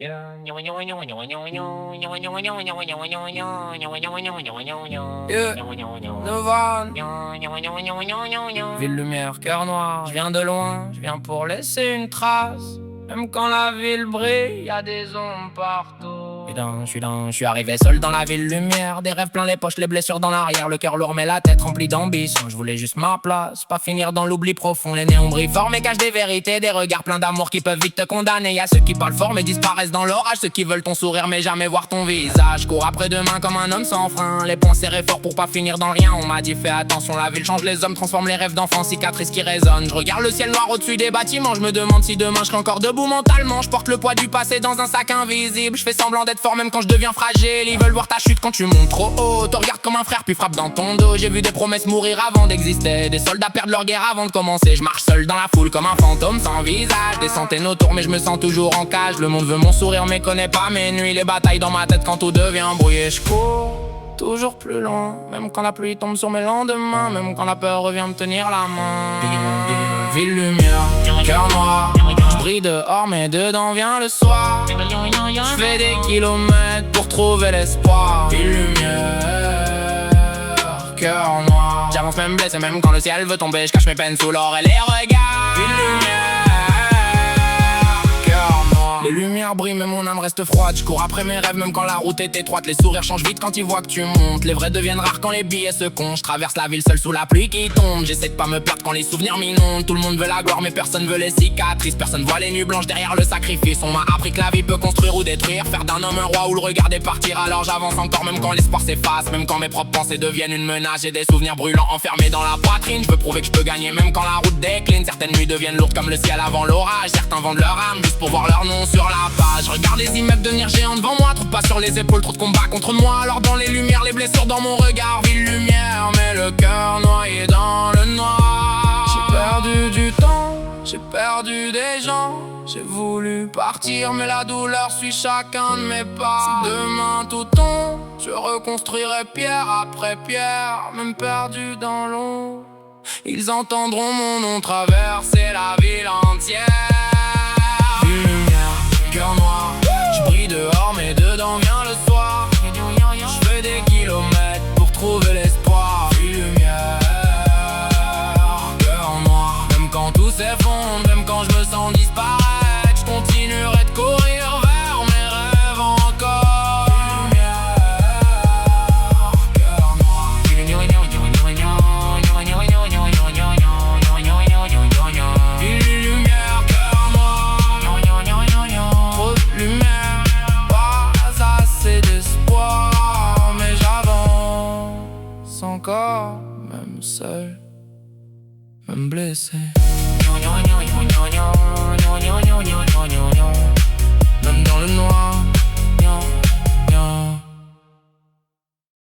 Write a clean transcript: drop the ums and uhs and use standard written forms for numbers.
Yeah, Novan, Ville Lumière, cœur noir. Je viens de loin, je viens pour laisser une trace. Même quand la ville brille, y a des ombres partout. Je suis arrivé seul dans la ville lumière. Des rêves plein les poches, les blessures dans l'arrière. Le cœur lourd mais la tête remplie d'ambition. Je voulais juste ma place, pas finir dans l'oubli profond. Les néons brillent fort mais cachent des vérités. Des regards pleins d'amour qui peuvent vite te condamner. Y'a ceux qui parlent fort mais disparaissent dans l'orage. Ceux qui veulent ton sourire mais jamais voir ton visage. Cours après demain comme un homme sans frein. Les poings serrés fort pour pas finir dans le rien. On m'a dit fais attention, la ville change les hommes, transforme les rêves d'enfants, cicatrices qui résonnent. Je regarde le ciel noir au-dessus des bâtiments. Je me demande si demain je serai encore debout mentalement. Je porte le poids du passé dans un sac invisible. Je fais semblant d'être fort même quand je deviens fragile. Ils veulent voir ta chute quand tu montes trop haut. Te regarde comme un frère puis frappe dans ton dos. J'ai vu des promesses mourir avant d'exister. Des soldats perdent leur guerre avant de commencer. Je marche seul dans la foule comme un fantôme sans visage. Des centaines autour mais je me sens toujours en cage. Le monde veut mon sourire mais connaît pas mes nuits. Les batailles dans ma tête quand tout devient brouillé. Je cours toujours plus loin, même quand la pluie tombe sur mes lendemains. Même quand la peur revient me tenir la main. Ville lumière, cœur noir. Je brille dehors mais dedans vient le soir. Je fais des kilomètres pour trouver l'espoir. Ville lumière, cœur noir. J'avance même blessé même quand le ciel veut tomber. Je cache mes peines sous l'or et les regards. Ville lumière, cœur noir. Les lumières brillent mais mon âme reste froide. Je cours après mes rêves même quand la route est étroite. Les sourires changent vite quand ils voient que tu montes. Les vrais deviennent rares quand les billets se comptent. Je traverse la ville seul sous la pluie qui tombe. J'essaie de pas me perdre quand les souvenirs m'inondent. Tout le monde veut la gloire mais personne veut les cicatrices. Personne voit les nuits blanches derrière le sacrifice. On m'a appris que la vie peut construire ou détruire. Faire d'un homme un roi ou le regarder partir. Alors j'avance encore même quand l'espoir s'efface. Même quand mes propres pensées deviennent une menace. J'ai des souvenirs brûlants enfermés dans la poitrine. Je veux prouver que je peux gagner même quand la route décline. Certaines nuits deviennent lourdes comme le ciel avant l'orage. Certains vendent leur âme juste pour voir leur nom sur la page. Je regarde les immeubles devenir géants devant moi. Trop de pas sur les épaules, trop de combats contre moi. Alors dans les lumières, les blessures dans mon regard. Ville lumière, mais le cœur noyé dans le noir. J'ai perdu du temps, j'ai perdu des gens. J'ai voulu partir mais la douleur suit chacun de mes pas. Si demain tout tombe, je reconstruirai pierre après pierre. Même perdu dans l'eau, ils entendront mon nom traverser la ville entière. Ville lumière, cœur noir. Je brille dehors mais dedans vient le soir. Je fais des kilomètres pour trouver l'espoir. Ville lumière, cœur noir. Même quand tout s'effondre, même quand je me sens disparaître, je continuerai de courir vers mes rêves encore. Ville lumière, cœur noir. Ville lumière, cœur noir. Trop de lumière, pas assez d'espoir. Mais j'avance encore, même seul, même blessé.